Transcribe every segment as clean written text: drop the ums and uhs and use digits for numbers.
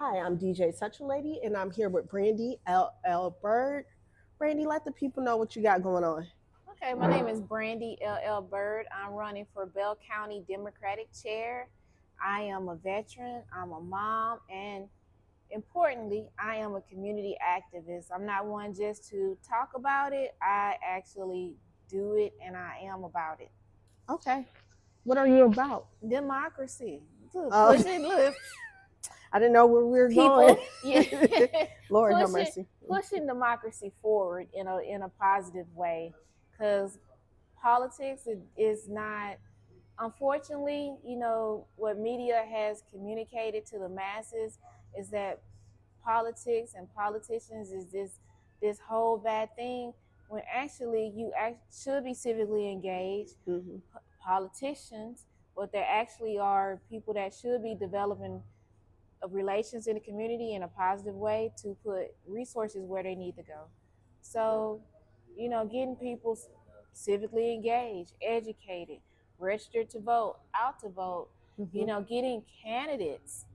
Hi, I'm DJ Such a Lady, and I'm here with Brandy LL Byrd. Brandy, let the people know what you got going on. Okay, my name is Brandy LL Byrd. I'm running for Bell County Democratic Chair. I am a veteran, I'm a mom, and importantly, I am a community activist. I'm not one just to talk about it, I actually do it and I am about it. Okay, what are you about? Democracy. Look, Uh, look, I didn't know where we were going. people, yeah, Lord have pushing mercy. pushing democracy forward in a positive way, because politics is not. Unfortunately, what media has communicated to the masses is that politics and politicians is this whole bad thing, when actually should be civically engaged. Hmm. Politicians, what they actually are, people that should be developing of relations in the community in a positive way to put resources where they need to go. So, getting people civically engaged, educated, registered to vote, out to vote, Hmm. getting candidates.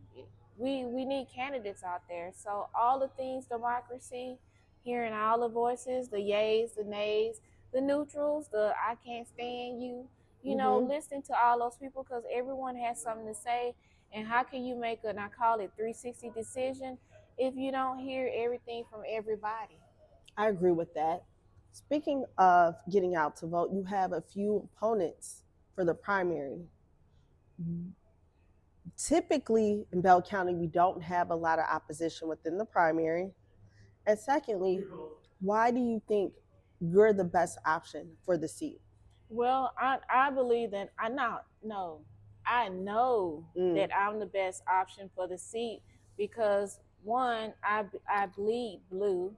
We need candidates out there. So all the things democracy, hearing all the voices, the yays, the nays, the neutrals, the I can't stand you, Hmm. listening to all those people, because everyone has something to say. And how can you make and I call it 360 decision if you don't hear everything from everybody? I agree with that. Speaking of getting out to vote, you have a few opponents for the primary. Typically, in Bell County, we don't have a lot of opposition within the primary. And secondly, why do you think you're the best option for the seat? Well, I believe that I know Mm. that I'm the best option for the seat, because one, I bleed blue.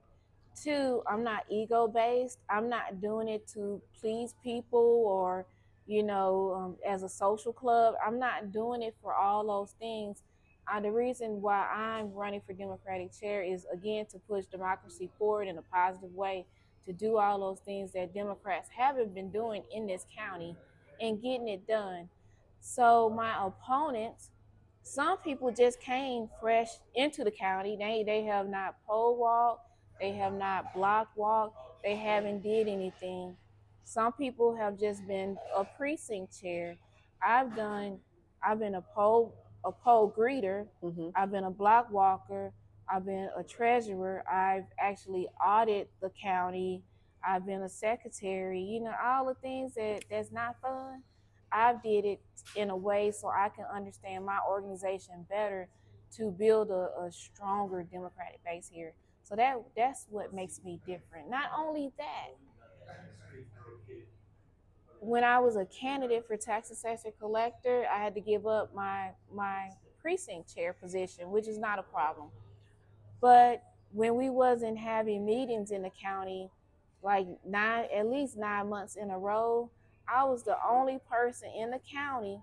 Two, I'm not ego based. I'm not doing it to please people or, as a social club. I'm not doing it for all those things. The reason why I'm running for Democratic chair is, again, to push democracy forward in a positive way, to do all those things that Democrats haven't been doing in this county and getting it done. So my opponents, some people just came fresh into the county. They have not poll walked, they have not block walked, they haven't did anything. Some people have just been a precinct chair. I've done I've been a poll greeter, Hmm. I've been a block walker, I've been a treasurer, I've actually audited the county, I've been a secretary, all the things that's not fun. I've did it in a way so I can understand my organization better, to build a stronger democratic base here. So that's what makes me different. Not only that, when I was a candidate for tax assessor collector, I had to give up my precinct chair position, which is not a problem. But when we wasn't having meetings in the county, like at least 9 months in a row, I was the only person in the county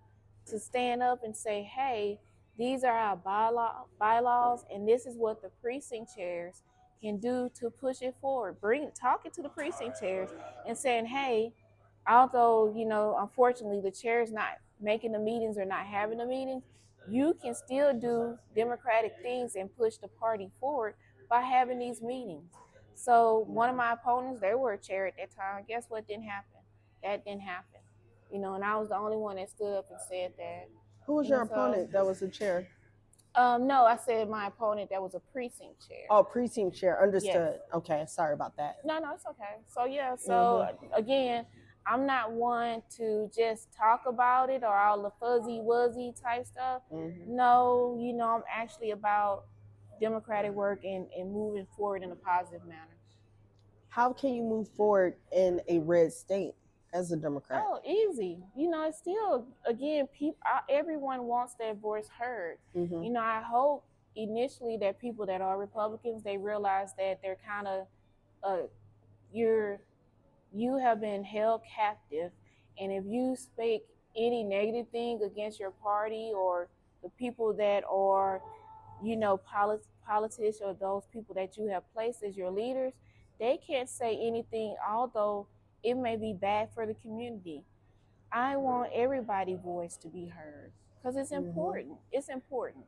to stand up and say, "Hey, these are our bylaws, and this is what the precinct chairs can do to push it forward." Talking to the precinct chairs and saying, "Hey, although unfortunately the chair is not making the meetings or not having the meetings, you can still do democratic things and push the party forward by having these meetings." So one of my opponents, they were a chair at that time. Guess what didn't happen? That didn't happen. And I was the only one that stood up and said that. Who was your So opponent that was the chair? no, I said my opponent that was a precinct chair. Oh, precinct chair. Yes. Understood. Okay, sorry about that. No, it's okay. So yeah, so Hmm. again, I'm not one to just talk about it or all the fuzzy wuzzy type stuff. Hmm. No, I'm actually about democratic work and moving forward in a positive manner. How can you move forward in a red state as a Democrat? Oh, easy. It's still, again, people. Everyone wants their voice heard. Hmm. I hope initially that people that are Republicans, they realize that they're kind of uh, you're you have been held captive, and if you speak any negative thing against your party or the people that are, politics, or those people that you have placed as your leaders, they can't say anything, although it may be bad for the community. I want everybody's voice to be heard, because it's Hmm. important. It's important.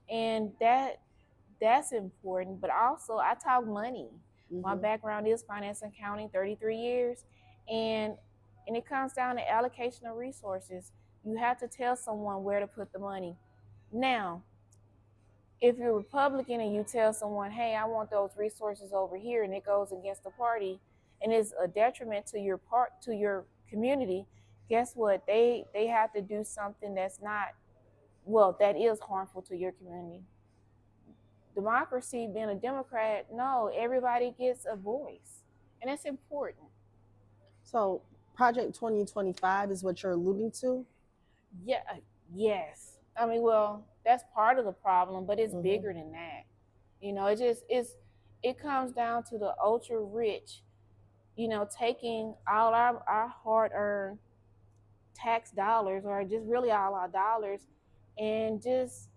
And that that's important. But also, I talk money. My Mm-hmm. background is finance and accounting, 33 years, and it comes down to allocation of resources. You have to tell someone where to put the money. Now, if you're Republican and you tell someone, "Hey, I want those resources over here," and it goes against the party and is a detriment to your community, guess what? They have to do something that's not, well, that is harmful to your community. Democracy, being a Democrat, no, everybody gets a voice, and it's important. So Project 2025 is what you're alluding to. Yeah, yes. I mean, well, that's part of the problem, but it's Mm-hmm. bigger than that. It comes down to the ultra rich, taking all our hard earned tax dollars, or just really all our dollars, and just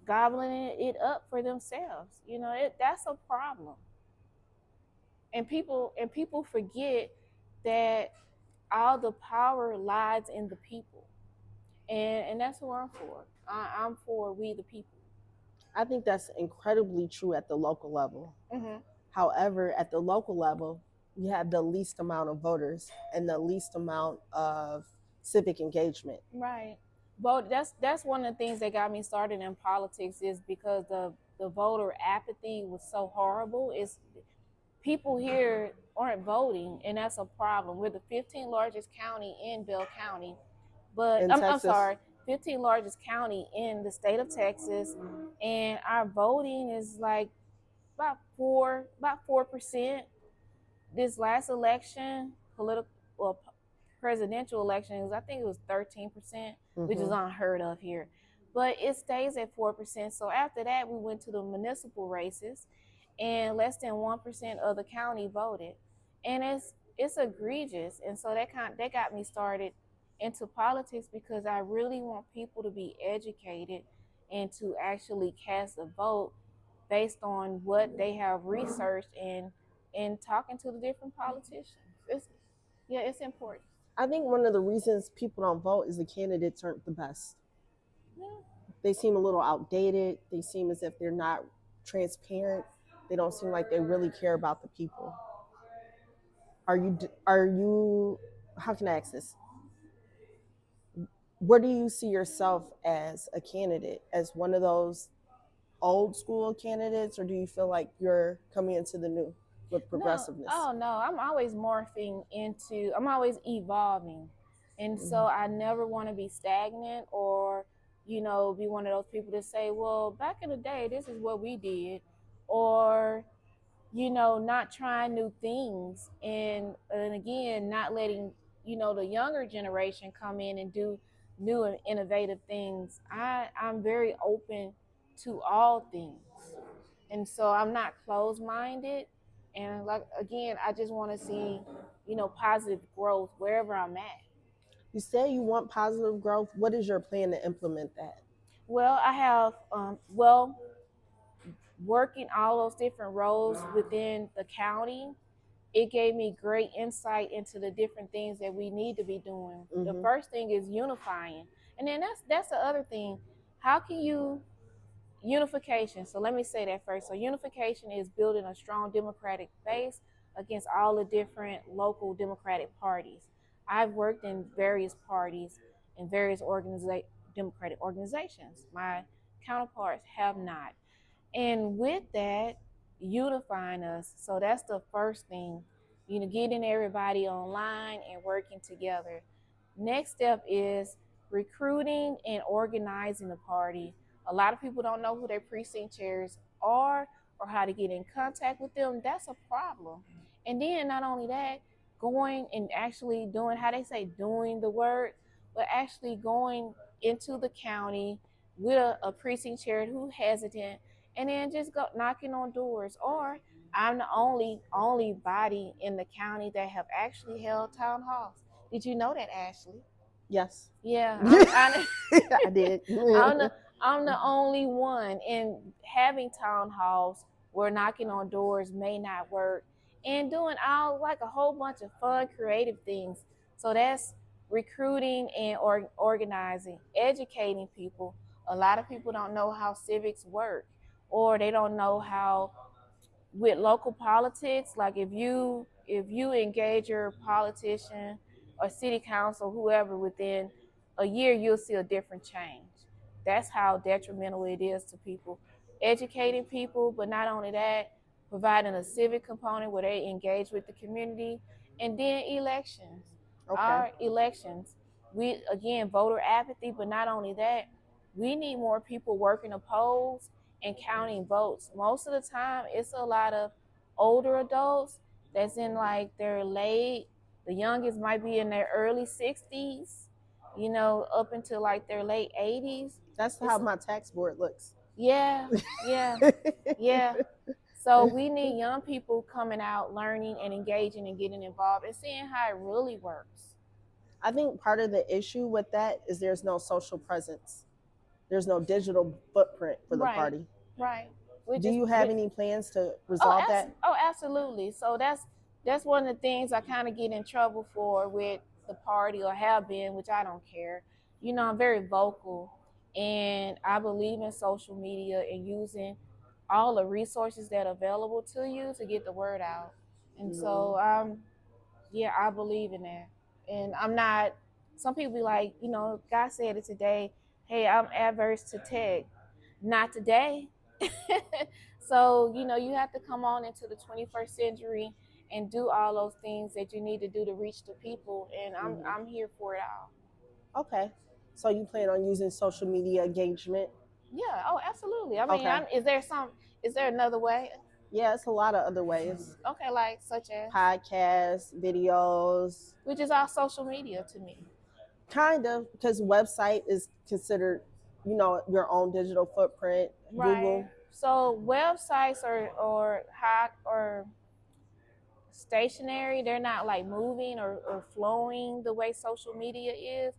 gobbling it up for themselves. That's a problem. And people forget that all the power lies in the people. And that's who I'm for. I'm for we the people. I think that's incredibly true at the local level. Mm-hmm. However, at the local level, you have the least amount of voters and the least amount of civic engagement. Right. Vote. That's one of the things that got me started in politics, is because the voter apathy was so horrible. It's people here aren't voting, and that's a problem. We're the 15th largest county in Bell County, but In I'm Texas, sorry, 15th largest county in the state of Texas, and our voting is like about 4%. This last election, political, well, presidential elections, I think it was 13%, which is mm-hmm. unheard of here. But it stays at 4%. So after that, we went to the municipal races, and less than 1% of the county voted, and it's egregious. And so that got me started into politics, because I really want people to be educated and to actually cast a vote based on what they have researched and talking to the different politicians. It's important. I think one of the reasons people don't vote is the candidates aren't the best. Yeah. They seem a little outdated. They seem as if they're not transparent. They don't seem like they really care about the people. Are you how can I ask this? Where do you see yourself as a candidate? As one of those old school candidates, or do you feel like you're coming into the new with No, progressiveness? oh no, I'm always evolving. And so I never want to be stagnant, or, be one of those people that say, well, back in the day, this is what we did, or, not trying new things. And again, not letting, the younger generation come in and do new and innovative things. I'm very open to all things. And so I'm not closed minded. And like, again, I just want to see, positive growth wherever I'm at. You say you want positive growth. What is your plan to implement that? Well, I have, working all those different roles within the county, it gave me great insight into the different things that we need to be doing. The Mm-hmm. first thing is unifying. And then that's the other thing. How can you unification? So let me say that first. So unification is building a strong democratic base against all the different local democratic parties. I've worked in various parties and various democratic organizations. My counterparts have not. And with that, unifying us. So that's the first thing, getting everybody online and working together. Next step is recruiting and organizing the party. A lot of people don't know who their precinct chairs are or how to get in contact with them. That's a problem. And then not only that, going and actually doing, how they say, doing the work, but actually going into the county with a precinct chair who hesitant, and then just go knocking on doors. Or I'm the only body in the county that have actually held town halls. Did you know that, Ashley? Yes. Yeah, I did. I'm the I'm the only one. And having town halls where knocking on doors may not work, and doing all, like, a whole bunch of fun, creative things. So that's recruiting and organizing, educating people. A lot of people don't know how civics work, or they don't know how with local politics, like if you engage your politician or city council, whoever, within a year, you'll see a different change. That's how detrimental it is to people. Educating people, but not only that, providing a civic component where they engage with the community, and then elections. Okay. Our elections, we again voter apathy, but not only that, we need more people working the polls and counting votes. Most of the time, it's a lot of older adults that's in like their late, the youngest might be in their early 60s, you know, up into like their late 80s. That's how my tax board looks. Yeah, yeah, yeah. So we need young people coming out, learning and engaging and getting involved and seeing how it really works. I think part of the issue with that is there's no social presence. There's no digital footprint for the Right, party. right. Do you have any plans to resolve that? Oh, absolutely. So that's one of the things I kind of get in trouble for with the party, or have been, which I don't care. You know, I'm very vocal, and I believe in social media and using all the resources that are available to you to get the word out. And so, yeah, I believe in that. And I'm not. Some people be like, you know, God said it today. Hey, I'm adverse to tech. Not today. So, you know, you have to come on into the 21st century and do all those things that you need to do to reach the people. And I'm here for it all. Okay. So you plan on using social media engagement? Yeah. Oh, absolutely. I mean, Okay. is there another way? Yeah, it's a lot of other ways. Okay, like such as, Podcasts, videos, which is all social media to me. kind of, because website is considered, your own digital footprint. Right. Google. So websites or hot or stationary, they're not like moving or flowing the way social media is,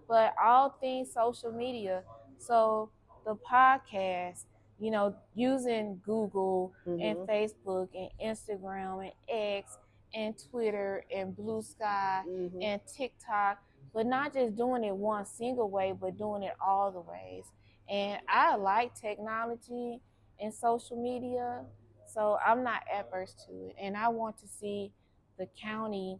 but all things social media. So the podcast, you know, using Google and Mm-hmm. Facebook and Instagram and X and Twitter and Blue Sky Mm-hmm. and TikTok, but not just doing it one single way, but doing it all the ways. And I like technology and social media, so I'm not adverse to it. And I want to see the county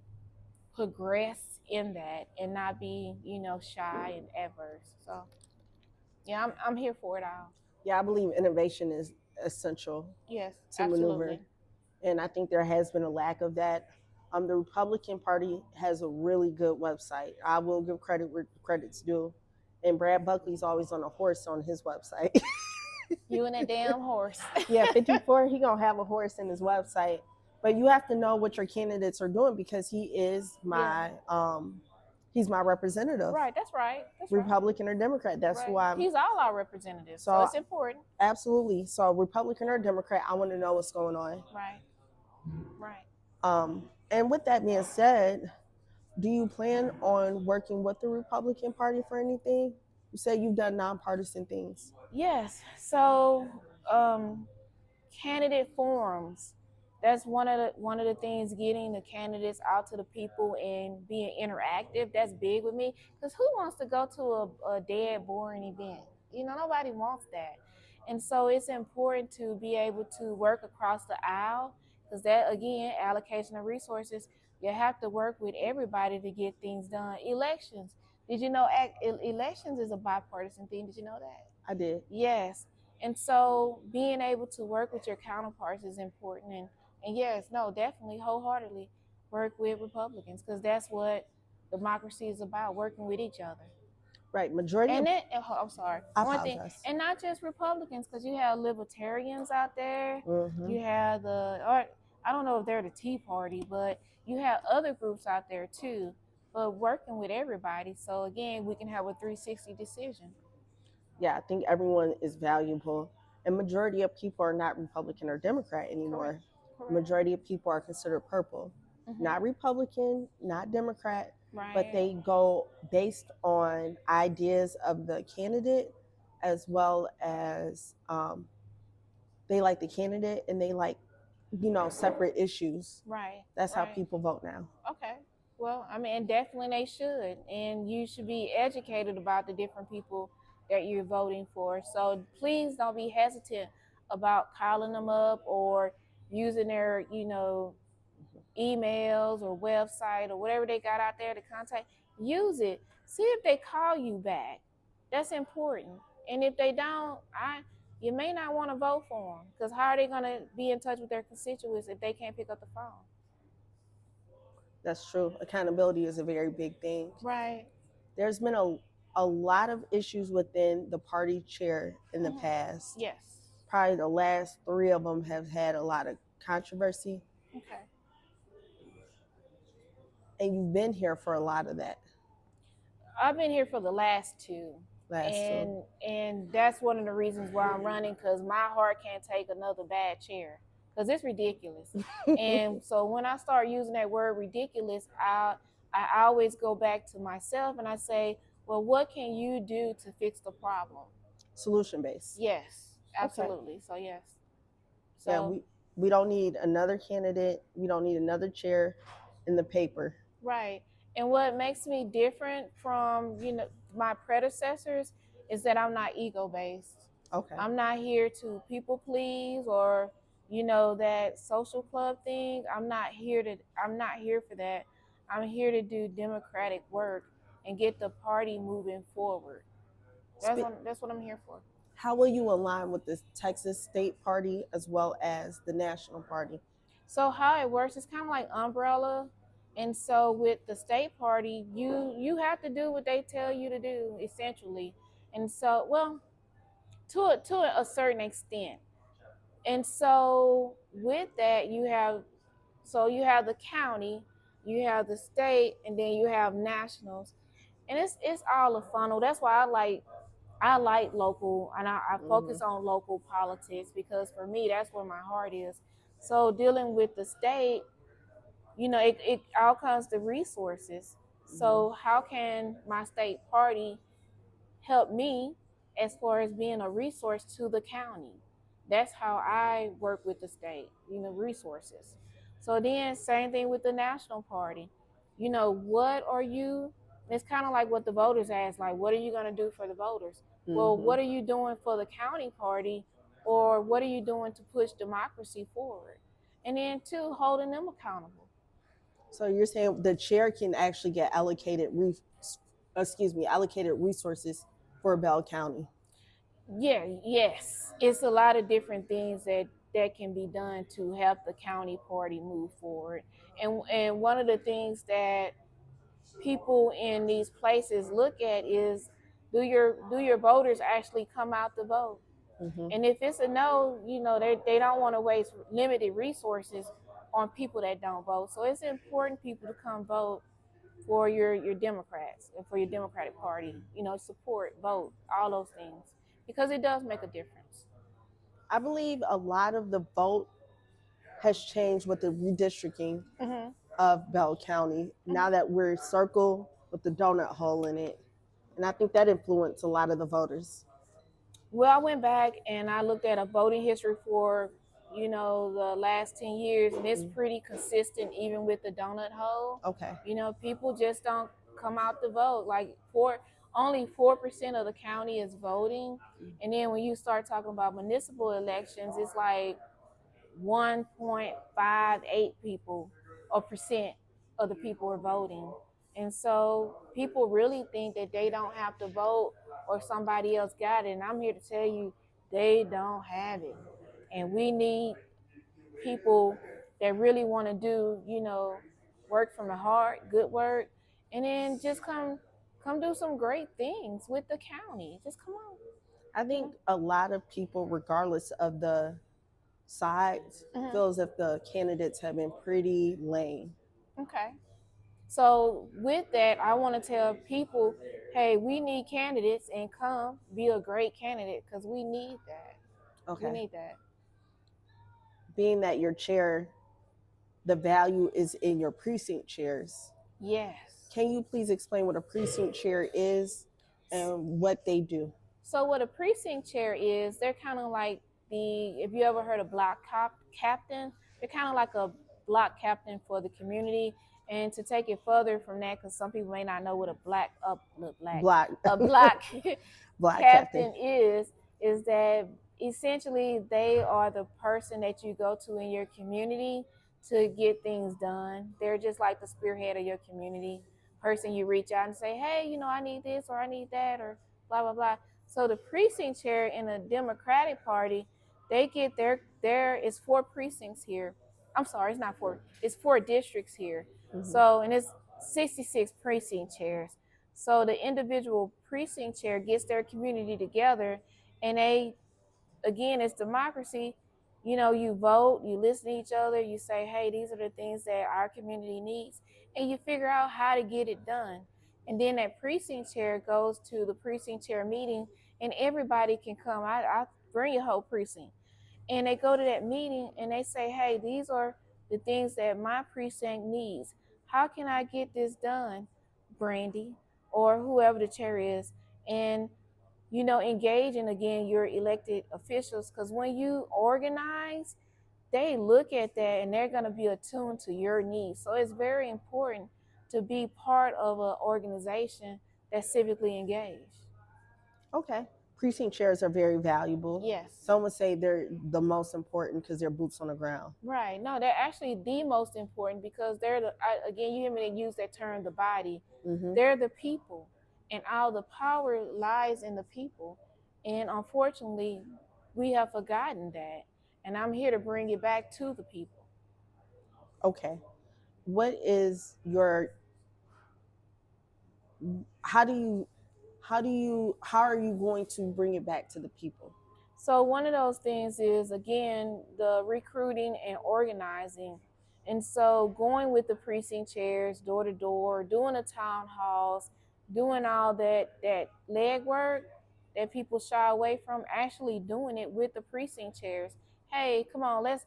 progress in that and not be, you know, shy and adverse. So yeah, I'm here for it all. Yeah, I believe innovation is essential Yes, to maneuver. absolutely. And I think there has been a lack of that. The Republican Party has a really good website. I will give credit where credit's due. And Brad Buckley's always on a horse on his website. You and that damn horse. Yeah, 54, he gonna have a horse in his website. But you have to know what your candidates are doing because he's my representative. Right, that's right. That's Republican or Democrat. That's right. who I'm. He's all our representatives, so it's important. Absolutely. So Republican or Democrat, I want to know what's going on. Right. Right. And with that being said, do you plan on working with the Republican Party for anything? You said you've done nonpartisan things. Yes. So, candidate forums. That's one of the things, getting the candidates out to the people and being interactive. That's big with me, because who wants to go to a dead boring event? You know, nobody wants that. And so it's important to be able to work across the aisle, because that, again, allocation of resources, you have to work with everybody to get things done. Elections. Did you know elections is a bipartisan thing? Did you know that? I did. Yes. And so being able to work with your counterparts is important. And yes, no, definitely wholeheartedly work with Republicans, because that's what democracy is about, working with each other. Right. Majority. And then, I'm sorry. I One thing, apologize. and not just Republicans, because you have libertarians out there. Mhm. You have or I don't know if they're the Tea Party, but you have other groups out there too. But working with everybody, so again, we can have a 360 decision. Yeah, I think everyone is valuable. And majority of people are not Republican or Democrat anymore. Correct. Majority of people are considered purple. Mm-hmm. Not Republican, not Democrat, Right. but they go based on ideas of the candidate, as well as they like the candidate and they like, separate issues. Right. That's how people vote now. Okay. Well, I mean, definitely they should. And you should be educated about the different people that you're voting for. So please don't be hesitant about calling them up or using their, emails or website or whatever they got out there to contact, use it. See if they call you back. That's important. And if they don't, you may not want to vote for them, because how are they going to be in touch with their constituents if they can't pick up the phone? That's true. Accountability is a very big thing. Right. There's been a lot of issues within the party chair in the past. Yes. Probably the last 3 of them have had a lot of controversy. Okay. And you've been here for a lot of that. I've been here for the last 2. Last 2. And that's one of the reasons why I'm running, because my heart can't take another bad chair, because it's ridiculous. And so when I start using that word ridiculous, I always go back to myself and I say, well, what can you do to fix the problem? Solution based. Yes, absolutely. Okay. So yes. So yeah, we don't need another candidate. We don't need another chair in the paper. Right. And what makes me different from, my predecessors is that I'm not ego based. Okay. I'm not here to people please or, that social club thing. I'm not here for that. I'm here to do democratic work and get the party moving forward. That's what I'm here for. How will you align with the Texas State Party as well as the National Party? So how it works is kind of like umbrella. And so with the state party, you have to do what they tell you to do, essentially. And so, well, to a certain extent. And so with that, you have the county, you have the state, and then you have nationals. And it's all a funnel. That's why I like local, and I focus on local politics, because for me, that's where my heart is. So dealing with the state, it all comes to resources. So how can my state party help me as far as being a resource to the county? That's how I work with the state, resources. So then same thing with the national party. What are you, it's kind of like what the voters ask, like, what are you going to do for the voters? Well, what are you doing for the county party, or what are you doing to push democracy forward? And then 2, holding them accountable. So you're saying the chair can actually get allocated resources for Bell County? Yeah, yes. It's a lot of different things that can be done to help the county party move forward. And one of the things that people in these places look at is, do your voters actually come out to vote? And if it's a no, they don't want to waste limited resources on people that don't vote. So it's important people to come vote for your Democrats and for your Democratic Party. Support, vote, all those things, because it does make a difference. I believe a lot of the vote has changed with the redistricting of Bell County. Now that we're circled with the donut hole in it, and I think that influenced a lot of the voters. Well, I went back and I looked at a voting history for, the last 10 years, and it's pretty consistent even with the donut hole. Okay. People just don't come out to vote. Like only 4% of the county is voting. And then when you start talking about municipal elections, it's like 1.58 people or percent of the people are voting. And so people really think that they don't have to vote or somebody else got it. And I'm here to tell you, they don't have it. And we need people that really want to do, work from the heart, good work, and then just come do some great things with the county. Just come on. I think a lot of people, regardless of the sides, feel as if the candidates have been pretty lame. Okay. So with that, I want to tell people, hey, we need candidates, and come be a great candidate, because we need that. Okay. We need that. Being that your chair, the value is in your precinct chairs. Yes. Can you please explain what a precinct chair is and what they do? So what a precinct chair is, they're kind of like if you ever heard of block captain, they're kind of like a block captain for the community. And to take it further from that, because some people may not know what a block captain is that essentially they are the person that you go to in your community to get things done. They're just like the spearhead of your community person. You reach out and say, hey, I need this or I need that or blah blah blah. So the precinct chair in the Democratic Party, they get there is four precincts here. I'm sorry, it's not four, it's four districts here. Mm-hmm. So, and it's 66 precinct chairs. So the individual precinct chair gets their community together, and they, again, it's democracy. You vote, you listen to each other, you say, hey, these are the things that our community needs, and you figure out how to get it done. And then that precinct chair goes to the precinct chair meeting, and everybody can come. I bring your whole precinct. And they go to that meeting and they say, hey, these are the things that my precinct needs. How can I get this done, Brandy, or whoever the chair is? And engaging again your elected officials, because when you organize, they look at that and they're going to be attuned to your needs. So it's very important to be part of an organization that's civically engaged. Okay. Precinct chairs are very valuable. Yes. Some would say they're the most important because they're boots on the ground. Right. No, they're actually the most important because they're again, you hear me use that term, the body. Mm-hmm. They're the people, and all the power lies in the people. And unfortunately, we have forgotten that. And I'm here to bring it back to the people. Okay. What is your how do you how are you going to bring it back to the people? So one of those things is, again, the recruiting and organizing. And so going with the precinct chairs door to door, doing the town halls, doing all that legwork that people shy away from, actually doing it with the precinct chairs. Hey, come on, let's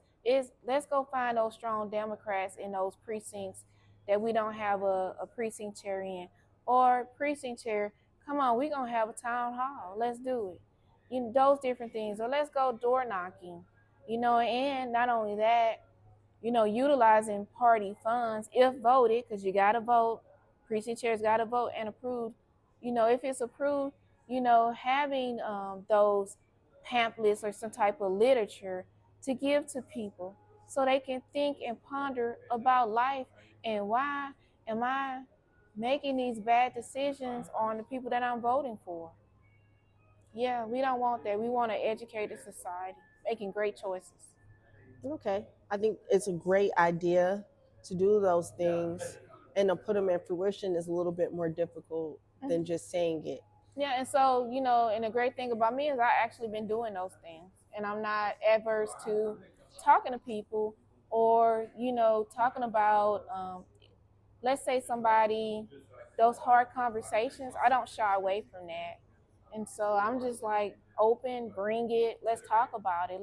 go find those strong Democrats in those precincts that we don't have a precinct chair in. Or precinct chair, come on, we're gonna have a town hall. Let's do it. Those different things. Or let's go door knocking. And not only that, utilizing party funds if voted, because you got to vote. Precinct chairs got to vote and approve. If it's approved, having those pamphlets or some type of literature to give to people so they can think and ponder about life and why am I making these bad decisions on the people that I'm voting for. Yeah, we don't want that. We want an educated society making great choices. Okay. I think it's a great idea to do those things, and to put them in fruition is a little bit more difficult than just saying it. Yeah, and so, and the great thing about me is I actually been doing those things, and I'm not adverse to talking to people, or talking about, let's say somebody, those hard conversations. I don't shy away from that, and so I'm just like open, bring it, let's talk about it.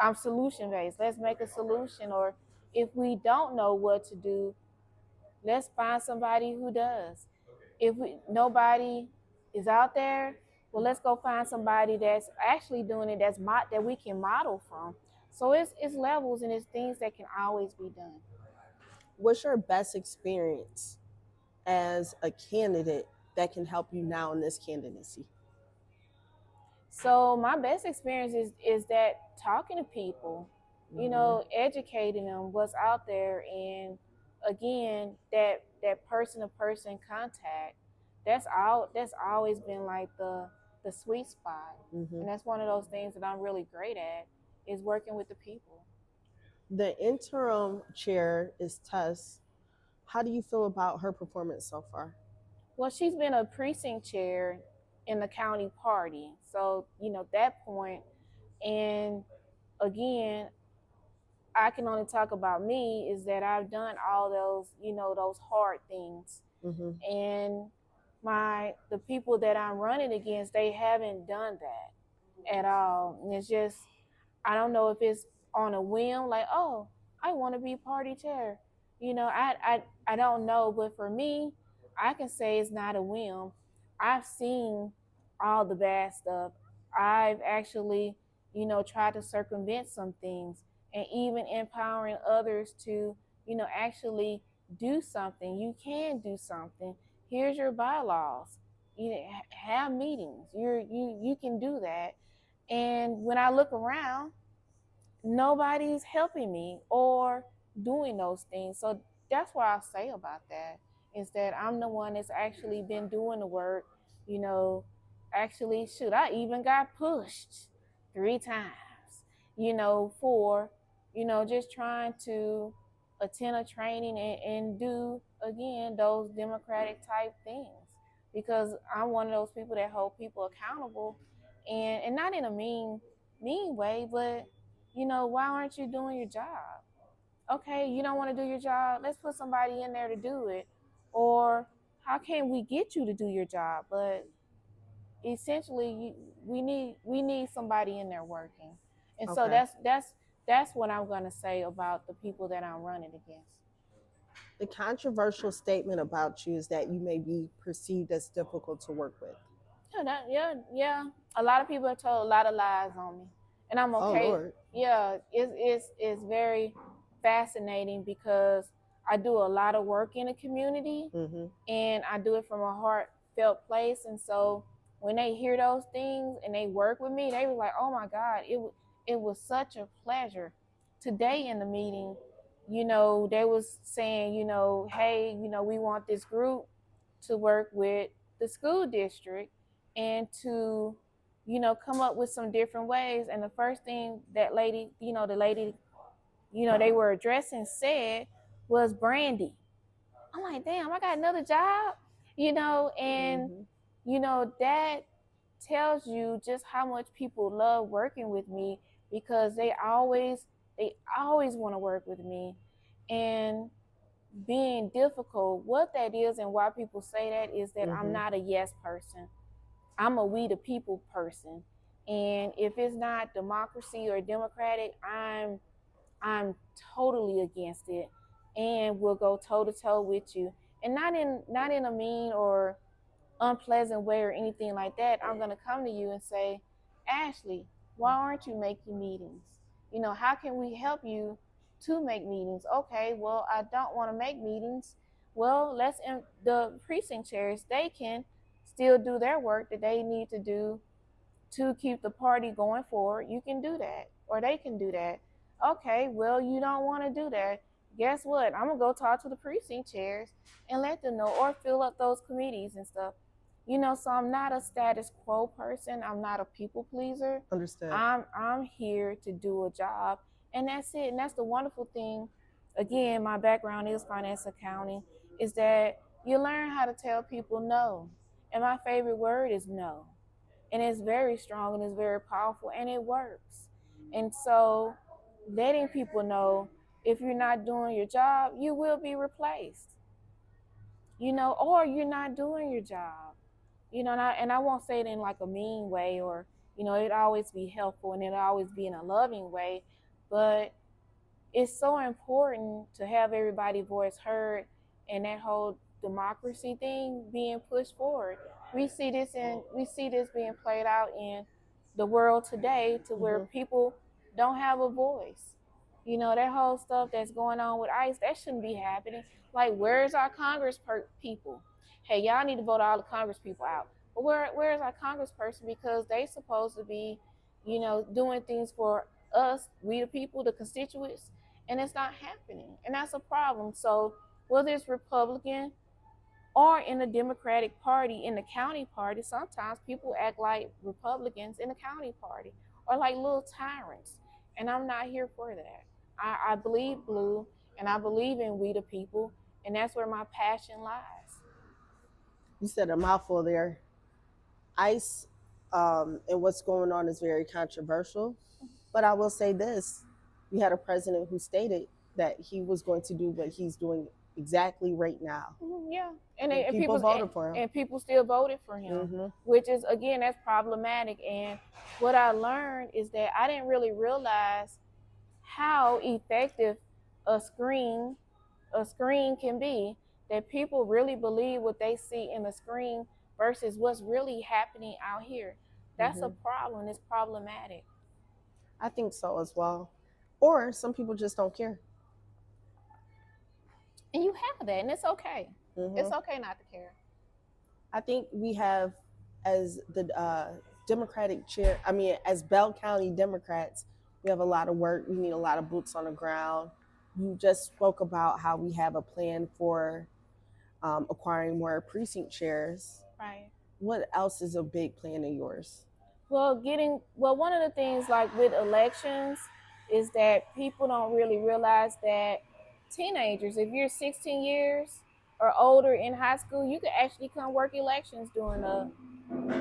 I'm solution based. Let's make a solution. Or if we don't know what to do, let's find somebody who does. If nobody is out there, well, let's go find somebody that's actually doing it, that we can model from. So it's levels, and it's things that can always be done. What's your best experience as a candidate that can help you now in this candidacy? So my best experience is that talking to people, educating them what's out there, and again, that person to person contact. That's always been like the sweet spot, Mm-hmm. and that's one of those things that I'm really great at, is working with the people. The interim chair is Tess. How do you feel about her performance so far? Well, she's been a precinct chair in the county party, so that point, and again, I can only talk about me, is that I've done all those, those hard things. Mm-hmm. And the people that I'm running against, they haven't done that at all. And it's just, I don't know if it's on a whim, like, oh, I want to be party chair. I don't know, but for me, I can say it's not a whim. I've seen all the bad stuff. I've actually, tried to circumvent some things, and even empowering others to, actually do something. You can do something. Here's your bylaws. Have meetings. You can do that. And when I look around, nobody's helping me or doing those things. So that's what I say about that is that I'm the one that's actually been doing the work, you know, actually shoot, I even got pushed 3 times, for, just trying to attend a training and do again those democratic type things because I'm one of those people that hold people accountable and not in a mean way, but why aren't you doing your job? Okay, you don't want to do your job. Let's put somebody in there to do it. Or how can we get you to do your job? But essentially, we need somebody in there working. And so Okay. that's what I'm gonna say about the people that I'm running against. The controversial statement about you is that you may be perceived as difficult to work with. Yeah. A lot of people have told a lot of lies on me, and I'm Oh okay. Lord. Yeah, it's very fascinating because I do a lot of work in the community, Mm-hmm. and I do it from a heartfelt place. And so when they hear those things and they work with me, they were like, "Oh my God, it was such a pleasure." Today in the meeting, they was saying, hey, we want this group to work with the school district and to come up with some different ways. And the first thing that lady, the lady, they were addressing said was Brandy. I'm like, damn, I got another job, and Mm-hmm. that tells you just how much people love working with me because they always want to work with me. And being difficult, what that is and why people say that is that I'm Mm-hmm. not a yes person. I'm a we the people person. And if it's not democracy or democratic, I'm totally against it and will go toe to toe with you. And not in a mean or unpleasant way or anything like that. I'm gonna come to you and say, Ashley, why aren't you making meetings? How can we help you to make meetings? Okay, well, I don't want to make meetings. Well, the precinct chairs, they can still do their work that they need to do to keep the party going forward. You can do that, or they can do that. Okay, well, you don't want to do that. Guess what? I'm gonna go talk to the precinct chairs and let them know, or fill up those committees and stuff. So I'm not a status quo person. I'm not a people pleaser. Understood. I'm here to do a job, and that's it. And that's the wonderful thing. Again, my background is finance accounting. Is that you learn how to tell people no, and my favorite word is no, and it's very strong and it's very powerful and it works. And so letting people know if you're not doing your job, you will be replaced, or you're not doing your job, and I won't say it in like a mean way, or it always be helpful and it always be in a loving way, but it's so important to have everybody's voice heard and that whole democracy thing being pushed forward. We see this being played out in the world today to where Mm-hmm. people don't have a voice. That whole stuff that's going on with ICE, that shouldn't be happening. Like, where's our people? Hey, y'all need to vote all the Congress people out. But where's our congressperson? Because they supposed to be, doing things for us, we the people, the constituents, and it's not happening, and that's a problem. So whether it's Republican or in the Democratic Party, in the county party, sometimes people act like Republicans in the county party or like little tyrants, and I'm not here for that. I believe blue, and I believe in we the people, and that's where my passion lies. You said a mouthful there. ICE and what's going on is very controversial. But I will say this: we had a president who stated that he was going to do what he's doing exactly right now, Yeah, and and and people people voted for him. and people still voted for him, Mm-hmm. which is again that's problematic. And what I learned is that I didn't really realize how effective a screen a screen can be. That people really believe what they see in the screen versus what's really happening out here. That's a Mm-hmm. problem. It's problematic, I think so as well. Or some people just don't care. and you have that, and it's okay. Mm-hmm. It's okay not to care. I think we have, as the Democratic chair, I mean, as Bell County Democrats, we have a lot of work. We need a lot of boots on the ground. You just spoke about how we have a plan for acquiring more precinct chairs. Right. What else is a big plan of yours? Well, one of the things like with elections is that people don't really realize that teenagers, if you're 16 years or older in high school, you can actually come work elections during the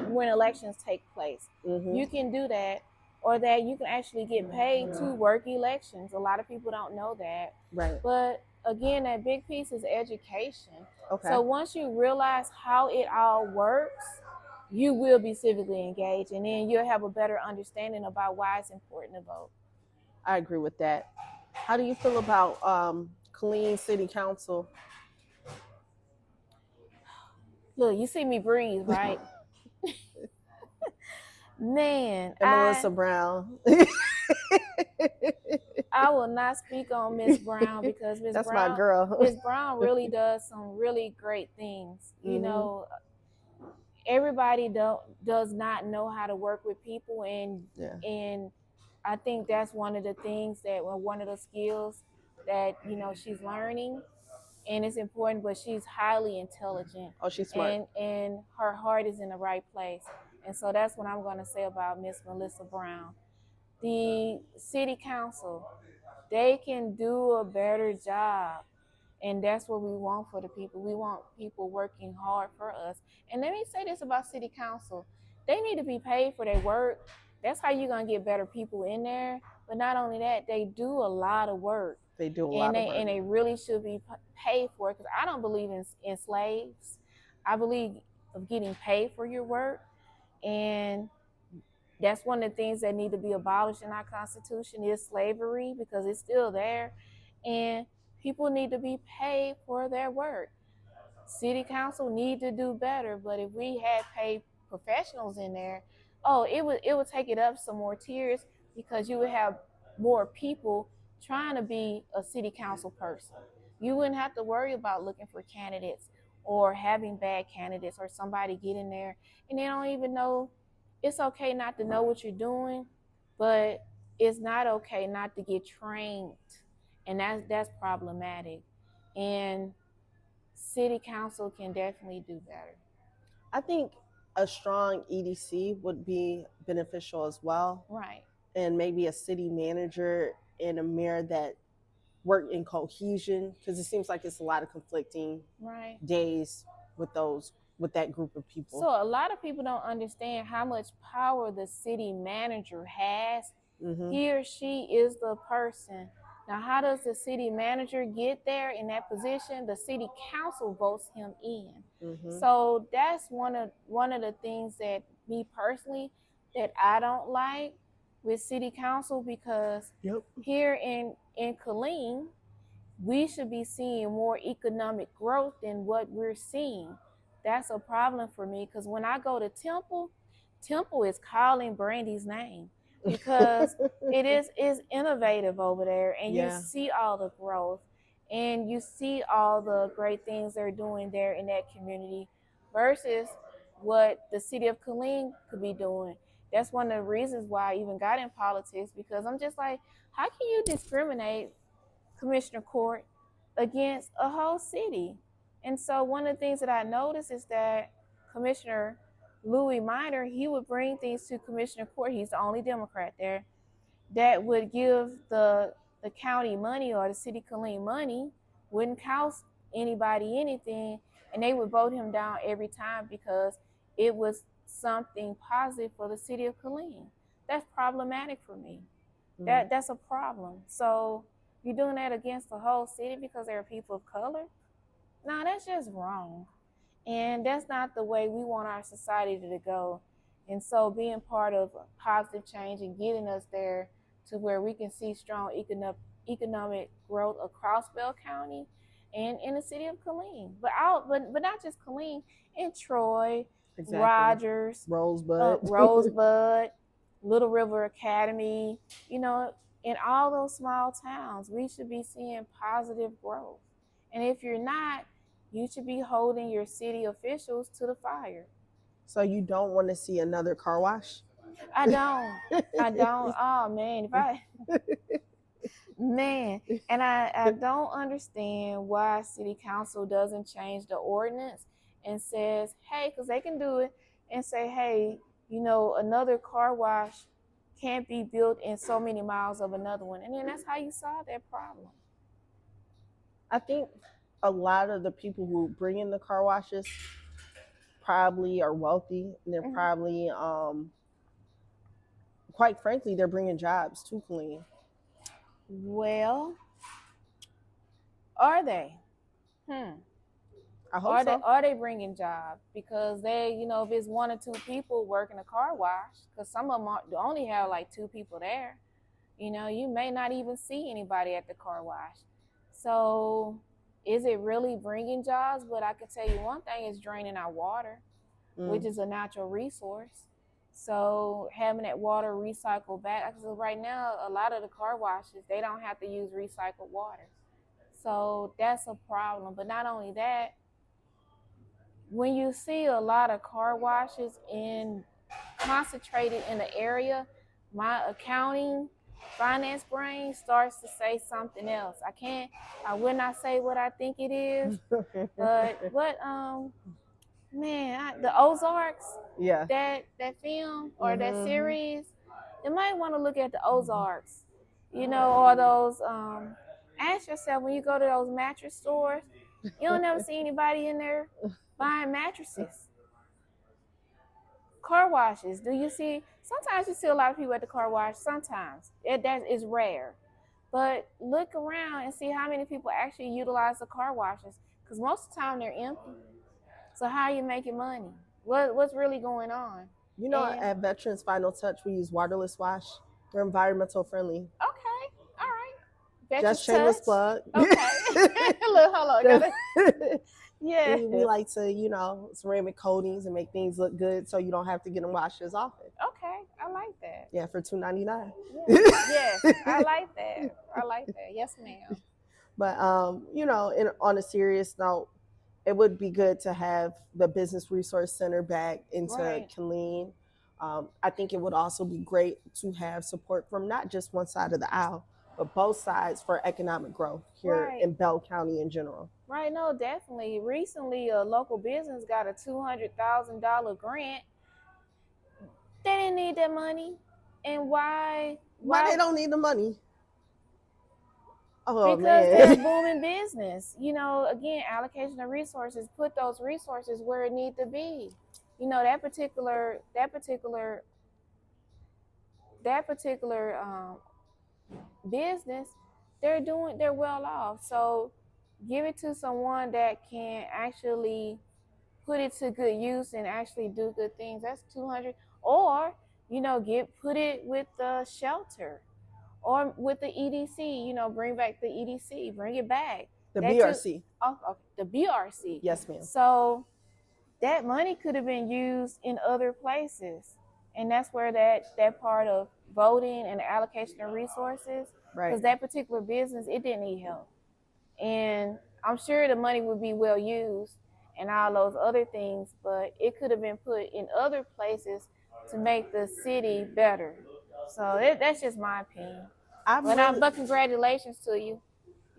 when elections take place. Mm-hmm. You can do that, or that you can actually get paid to work elections. A lot of people don't know that. Right. But again, that big piece is education. Okay. So once you realize how it all works, you will be civically engaged, and then you'll have a better understanding about why it's important to vote. I agree with that. How do you feel about Killeen City Council? Look, you see me breathe, right? Man, And Melissa Brown. I will not speak on Miss Brown because That's my girl. Miss Brown really does some really great things. You know, everybody does not know how to work with people, and I think that's one of the things that one of the skills that she's learning, and it's important. But she's highly intelligent. Oh, she's smart. And her heart is in the right place, and so that's what I'm going to say about Miss Melissa Brown. The city council, they can do a better job. And that's what we want for the people. We want people working hard for us. And let me say this about city council. They need to be paid for their work. That's how you're going to get better people in there. But not only that, they do a lot of work. They do a lot of work. And they really should be paid for it, because I don't believe in slaves. I believe of getting paid for your work. And that's one of the things that need to be abolished in our Constitution is slavery, because it's still there. And people need to be paid for their work. City council need to do better, but if we had paid professionals in there, it would take it up some more tiers, because you would have more people trying to be a city council person. You wouldn't have to worry about looking for candidates or having bad candidates or somebody get in there and they don't even know. It's okay not to know what you're doing, but it's not okay not to get trained, and that's problematic. And city council can definitely do better. I think a strong EDC would be beneficial as well. Right. And maybe a city manager and a mayor that work in cohesion, because it seems like it's a lot of conflicting days with that group of people. So a lot of people don't understand how much power the city manager has. He or she is the person. Now, how does the city manager get there in that position? The city council votes him in. So that's one of the things that me personally that I don't like with city council, because here in Killeen, we should be seeing more economic growth than what we're seeing. That's a problem for me, because when I go to Temple is calling Brandy's name, because it is innovative over there, and you see all the growth, and you see all the great things they're doing there in that community versus what the city of Killeen could be doing. That's one of the reasons why I even got in politics, because I'm just like, how can you discriminate Commissioner Court against a whole city? And so one of the things that I noticed is that Commissioner Louis Minor, he would bring things to Commissioner Court. He's the only Democrat there that would give the county money, or the city Killeen money, wouldn't cost anybody anything, and they would vote him down every time because it was something positive for the city of Killeen. That's problematic for me. That's a problem. So you're doing that against the whole city because there are people of color? No, that's just wrong. And that's not the way we want our society to go. And so being part of positive change and getting us there to where we can see strong economic growth across Bell County and in the city of Killeen. But not just Killeen, in Troy, Rogers, Rosebud, Little River Academy, in all those small towns, we should be seeing positive growth. And if you're not, you should be holding your city officials to the fire. So you don't want to see another car wash? I don't. I don't. Oh man, if I man, and I don't understand why city council doesn't change the ordinance and says, hey, because they can do it and say, hey, another car wash can't be built in so many miles of another one, and then that's how you solve that problem. I think a lot of the people who bring in the car washes probably are wealthy, and they're probably, quite frankly, they're bringing jobs to Killeen. Well, are they? I hope Are they so. are they bringing jobs? Because they, if it's one or two people working a car wash, because some of them only have like two people there, you may not even see anybody at the car wash. So, is it really bringing jobs? But I can tell you one thing: it's draining our water, which is a natural resource. So having that water recycled back, because right now a lot of the car washes they don't have to use recycled water, so that's a problem. But not only that, when you see a lot of car washes concentrated in the area, my accounting finance brain starts to say something else. I will not say what I think it is, but the Ozarks, Yeah. that film or that series, you might want to look at the Ozarks, or those. Ask yourself when you go to those mattress stores, you don't never see anybody in there buying mattresses. Car washes, do you see? Sometimes you see a lot of people at the car wash. Sometimes that is rare, but look around and see how many people actually utilize the car washes, because most of the time they're empty. So how are you making money? What's really going on? At Veterans Final Touch, we use waterless wash. We're environmental friendly. Okay, all right. Veterans Just shameless touch. plug. Okay. Look, hold on. Yeah. We like to, ceramic coatings and make things look good, so you don't have to get them washed as often. Okay, I like that. Yeah, for $2.99. Yes, I like that. I like that. Yes, ma'am. But on a serious note, it would be good to have the Business Resource Center back into Killeen. I think it would also be great to have support from not just one side of the aisle, but both sides for economic growth here in Bell County in general. Right, no, definitely. Recently, a local business got a $200,000 grant. They didn't need that money. And why? Why they don't need the money? Oh, because they're a booming business. Again, allocation of resources, put those resources where it need to be. That particular business, they're well off. So give it to someone that can actually put it to good use and actually do good things. That's 200. Or put it with the shelter or with the EDC. Bring back the EDC, bring it back. The BRC. The BRC. Yes, ma'am. So that money could have been used in other places, and that's where that part of voting and the allocation of resources, because that particular business, it didn't need help, and I'm sure the money would be well used and all those other things, but it could have been put in other places to make the city better. So that's just my opinion. But congratulations to you.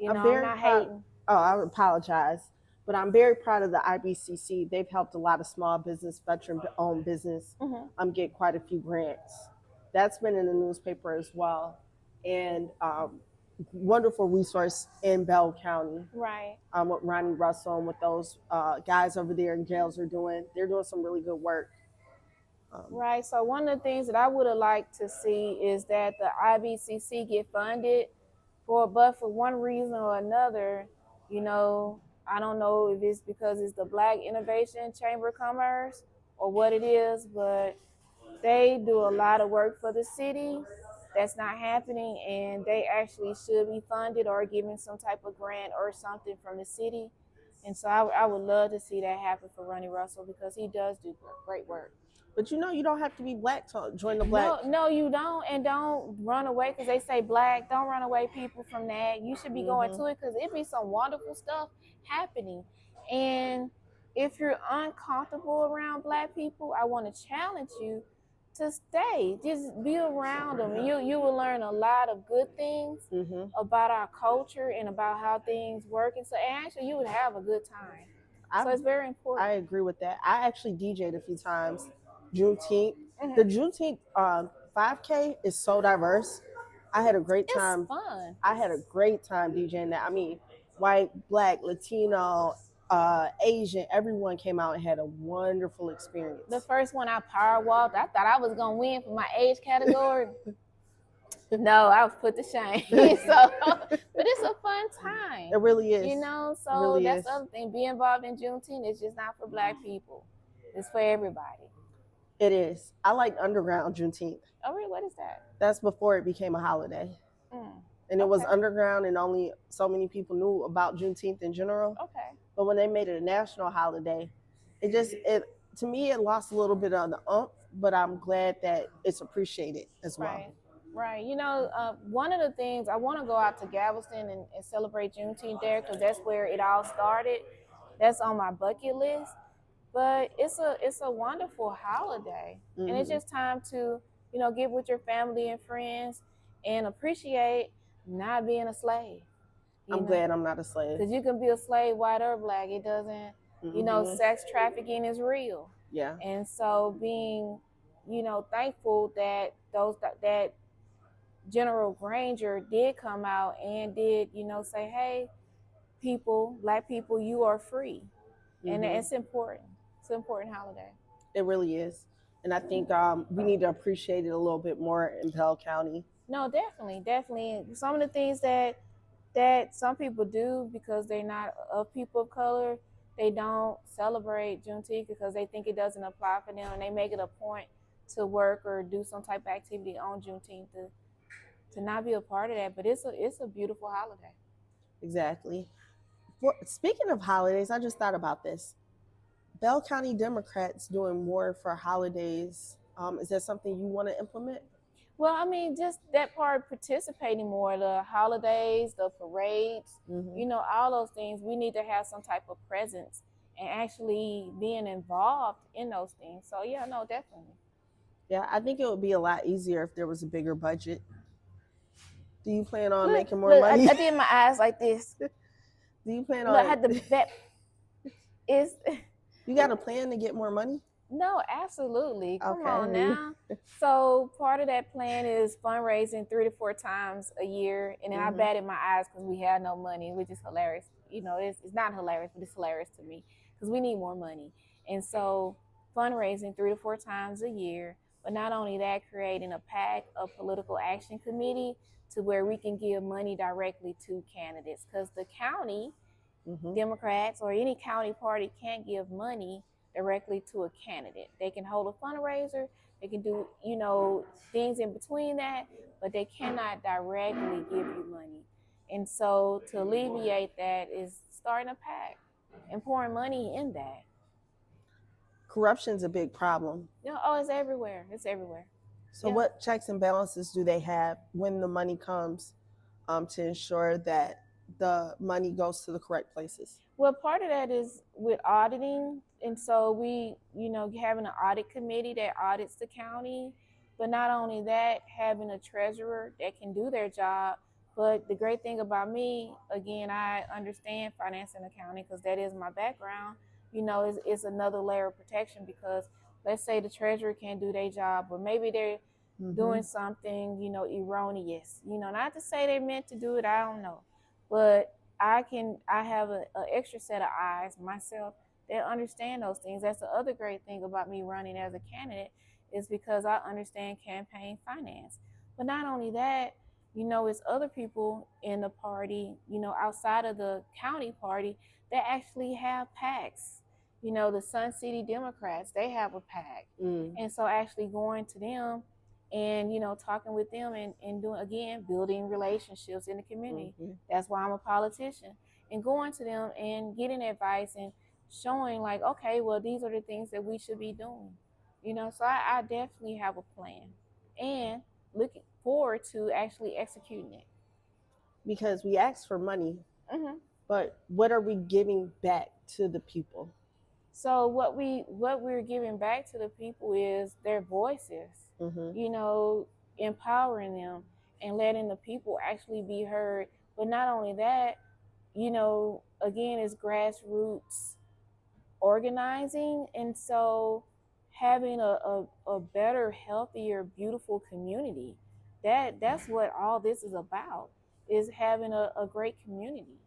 I'm not hating. Oh, I apologize. But I'm very proud of the IBCC. They've helped a lot of small business, veteran-owned business, get quite a few grants. That's been in the newspaper as well, and wonderful resource in Bell County. Right. What Ronnie Russell and what those guys over there in jails are doing. They're doing some really good work. Right. So one of the things that I would have liked to see is that the IBCC get funded, but for one reason or another, I don't know if it's because it's the Black Innovation Chamber of Commerce or what it is, but they do a lot of work for the city. That's not happening, and they actually should be funded or given some type of grant or something from the city. And so I would love to see that happen for Ronnie Russell, because he does do great work. But you don't have to be Black to join the Black. No, you don't. And don't run away because they say Black. Don't run away, people, from that. You should be going to it, because it be some wonderful stuff happening. And if you're uncomfortable around Black people, I want to challenge you to stay. Just be around them. You will learn a lot of good things about our culture and about how things work. And so actually you would have a good time. So it's very important. I agree with that. I actually DJ'd a few times. Juneteenth. Mm-hmm. The Juneteenth 5K is so diverse. I had a great time. It's fun. I had a great time DJing that. I mean, white, Black, Latino, Asian, everyone came out and had a wonderful experience. The first one I power walked, I thought I was gonna win for my age category. No, I was put to shame. So, but it's a fun time. It really is. You know, so really that's is. the other thing. Be involved in Juneteenth. It's just not for Black people. It's for everybody. It is. I like underground Juneteenth. Oh, really? What is that? That's before it became a holiday. And it was underground, and only so many people knew about Juneteenth in general. Okay. But when they made it a national holiday, to me it lost a little bit of the oomph. But I'm glad that it's appreciated as well. Right. Right. You know, one of the things I want to go out to Galveston and celebrate Juneteenth there because that's where it all started. That's on my bucket list. But it's a wonderful holiday, and it's just time to get with your family and friends and appreciate not being a slave. I'm glad I'm not a slave. Because you can be a slave, white or Black. It doesn't. Sex trafficking is real. Yeah. And so being, thankful that that General Granger did come out and did, say, hey, people, Black people, you are free. And it's important. It's an important holiday. It really is. And I think we need to appreciate it a little bit more in Pell County. No, definitely. Some of the things that some people do because they're not of people of color, they don't celebrate Juneteenth because they think it doesn't apply for them, and they make it a point to work or do some type of activity on Juneteenth to not be a part of that. But it's a beautiful holiday. Exactly. Speaking of holidays, I just thought about this. Bell County Democrats doing more for holidays. Is that something you want to implement? Well, I mean, just that part, participating more, the holidays, the parades, all those things. We need to have some type of presence and actually being involved in those things. So, yeah, no, definitely. Yeah, I think it would be a lot easier if there was a bigger budget. Do you plan on making more money? I did my eyes like this. Do you plan on? Look, I had the bet. You got a plan to get more money? No, absolutely. Come on now. So part of that plan is fundraising 3 to 4 times a year. And then I batted my eyes because we had no money, which is hilarious. It's not hilarious, but it's hilarious to me because we need more money. And so fundraising 3 to 4 times a year. But not only that, creating a PAC, a political action committee, to where we can give money directly to candidates. Because the county Democrats or any county party can't give money directly to a candidate. They can hold a fundraiser, they can do, things in between that, but they cannot directly give you money. And so to alleviate that is starting a PAC and pouring money in that. Corruption's a big problem. It's everywhere. It's everywhere. So what checks and balances do they have when the money comes to ensure that the money goes to the correct places? Well, part of that is with auditing. And so we, having an audit committee that audits the county. But not only that, having a treasurer that can do their job. But the great thing about me, again, I understand finance and accounting because that is my background. It's another layer of protection because let's say the treasurer can't do their job, or maybe they're doing something, erroneous. Not to say they're meant to do it, I don't know. But I have an extra set of eyes myself that understand those things. That's the other great thing about me running as a candidate is because I understand campaign finance. But not only that, it's other people in the party, outside of the county party that actually have PACs. The Sun City Democrats, they have a PAC. And so actually going to them and talking with them and doing, again, building relationships in the community. That's why I'm a politician. And going to them and getting advice and showing like, okay, well, these are the things that we should be doing. So I definitely have a plan and looking forward to actually executing it. Because we ask for money, but what are we giving back to the people? So what we're giving back to the people is their voices, Mhm. you know, empowering them and letting the people actually be heard. But not only that, you know, again, it's grassroots organizing, and so having a better, healthier, beautiful community. That's what all this is about, is having a great community,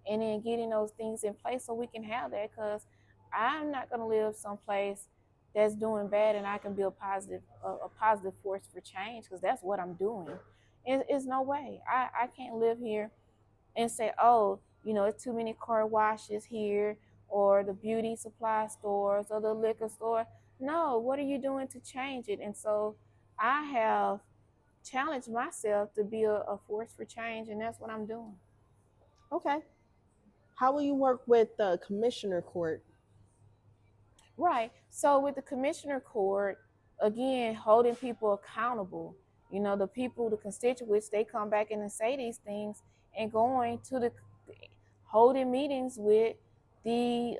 and then getting those things in place so we can have that. Because I'm not going to live someplace that's doing bad and I can be a positive force for change, because that's what I'm doing. It's no way I can't live here and say, oh, you know, it's too many car washes here, or the beauty supply stores, or the liquor store. No, what are you doing to change it? And so I have challenged myself to be a force for change, and that's what I'm doing. Okay. How will you work with the commissioner court? Right. So with the commissioner court, again, holding people accountable. You know, the people, the constituents, they come back in and say these things, and going to the holding meetings with the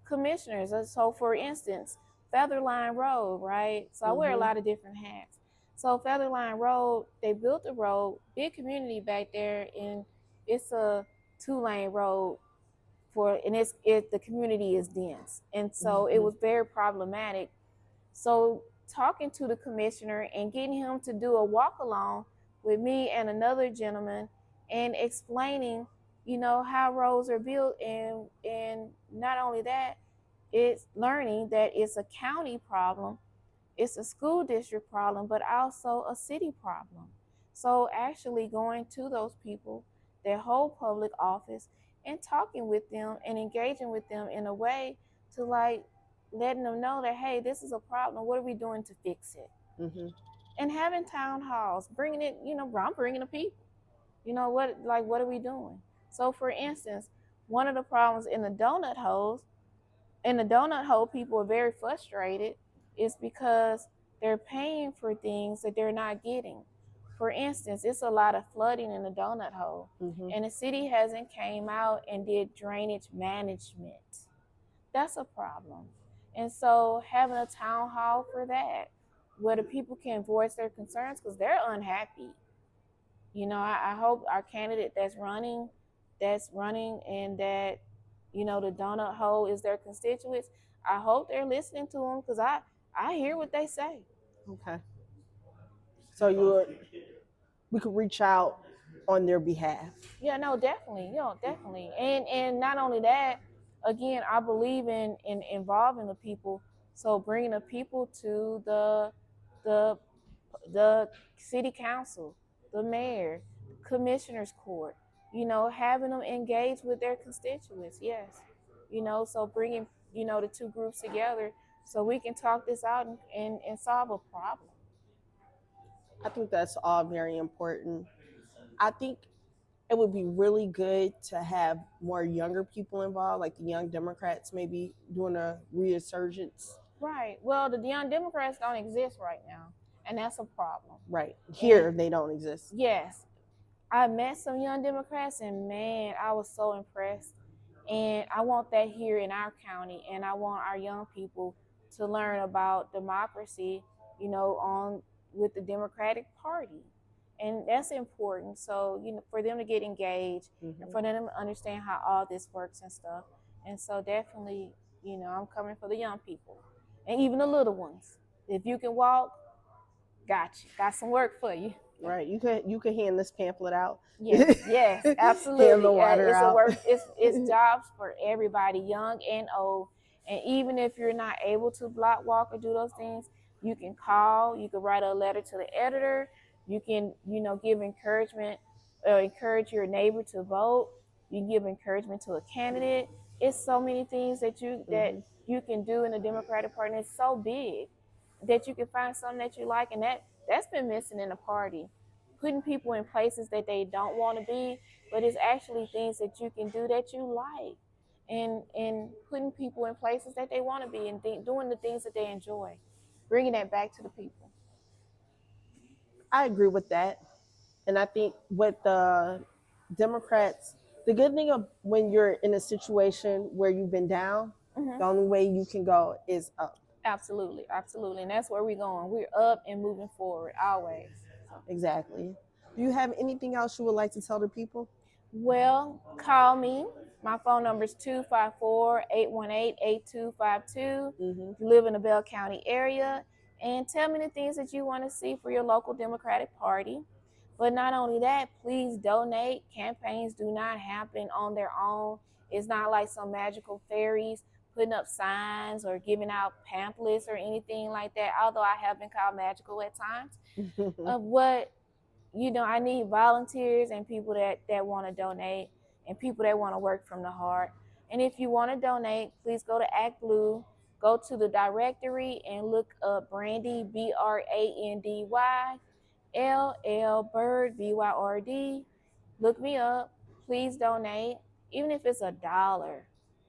commissioners. So, for instance, Featherline Road, right? So I wear a Mhm. lot of different hats. So Featherline Road, they built the road, big community back there, and it's a 2-lane road for, and the community is dense, and so it Mhm. was very problematic. So talking to the commissioner and getting him to do a walk along with me and another gentleman, and explaining, you know, how roads are built, and not only that, it's learning that it's a county problem, it's a school district problem, but also a city problem. So actually going to those people, their whole public office, and talking with them and engaging with them in a way to, like, letting them know that, hey, this is a problem. What are we doing to fix it? Mhm. And having town halls, bringing it, you know, I'm bringing the people. You know what, like, what are we doing? So for instance, one of the problems in the donut hole, people are very frustrated, is because they're paying for things that they're not getting. For instance, it's a lot of flooding in the donut hole, Mhm. and the city hasn't came out and did drainage management. That's a problem. And so having a town hall for that, where the people can voice their concerns, because they're unhappy. You know, I hope our candidate that's running, and that, you know, the donut hole is their constituents. I hope they're listening to them, because I hear what they say. Okay. So you we could reach out on their behalf. Yeah, no, definitely, definitely, and not only that, again, I believe in involving the people. So bringing the people to the the city council, the mayor, commissioners court, you know, having them engage with their constituents. Yes, you know, so bringing, you know, the two groups together so we can talk this out, and solve a problem. I think that's all very important. I think it would be really good to have more younger people involved, like the Young Democrats maybe doing a resurgence. Right. Well, the Young Democrats don't exist right now, and that's a problem. Right. And Here they don't exist. yes, I met some Young Democrats, and man, I was so impressed. And I want that here in our county, and I want our young people to learn about democracy, you know, on with the Democratic Party. And that's important. So, you know, for them to get engaged, and Hmm. for them to understand how all this works and stuff. And so definitely, you know, I'm coming for the young people. And even the little ones. If you can walk, got you. Got some work for you. Right. You can hand this pamphlet out. Yes, yes, Hand the absolutely. water It's a out. work. It's jobs for everybody, young and old. And even if you're not able to block walk or do those things, you can call. You can write a letter to the editor. You can, you know, give encouragement, encourage your neighbor to vote. You give encouragement to a candidate. It's so many things that Hmm. you can do in the Democratic Party. And it's so big that you can find something that you like, and that's been missing in the party, putting people in places that they don't want to be, but it's actually things that you can do that you like, and putting people in places that they want to be, and doing the things that they enjoy, bringing that back to the people. I agree with that. And I think with the Democrats, the good thing of when you're in a situation where you've been down, Mm-hmm. The only way you can go is up. Absolutely, absolutely, and that's where we're going. We're up and moving forward always. So. Exactly. Do you have anything else you would like to tell the people? Well, call me. My phone number is 254-818-8252. Mm-hmm. If you live in the Bell County area, and tell me the things that you want to see for your local Democratic Party. But not only that, please donate. Campaigns do not happen on their own. It's not like some magical fairies putting up signs or giving out pamphlets or anything like that, although I have been called magical at times. What I need volunteers and people that want to donate and people that want to work from the heart. And if you want to donate, please go to Act Blue, go to the directory and look up Brandy, BRANDY LL Byrd, BYRD. Look me up. Please donate, even if it's $1.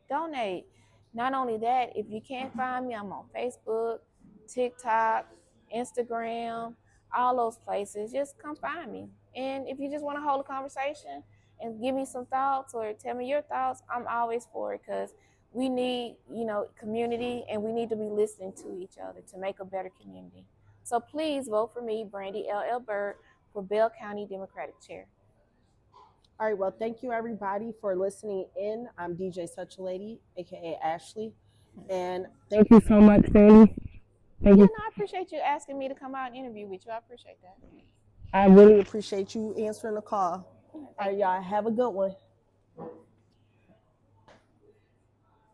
Donate. Not only that, if you can't find me, I'm on Facebook, TikTok, Instagram, all those places. Just come find me. And if you just want to hold a conversation and give me some thoughts or tell me your thoughts, I'm always for it because we need, community, and we need to be listening to each other to make a better community. So please vote for me, Brandy LL Byrd, for Bell County Democratic Chair. All right. Well, thank you everybody for listening in. I'm DJ Such a Lady, aka Ashley, and thank you so much, Sandy. Thank Yeah, you. no, I appreciate you asking me to come out and interview with you. I appreciate that. I really appreciate you answering the call. All Thank right, you. y'all. Have a good one.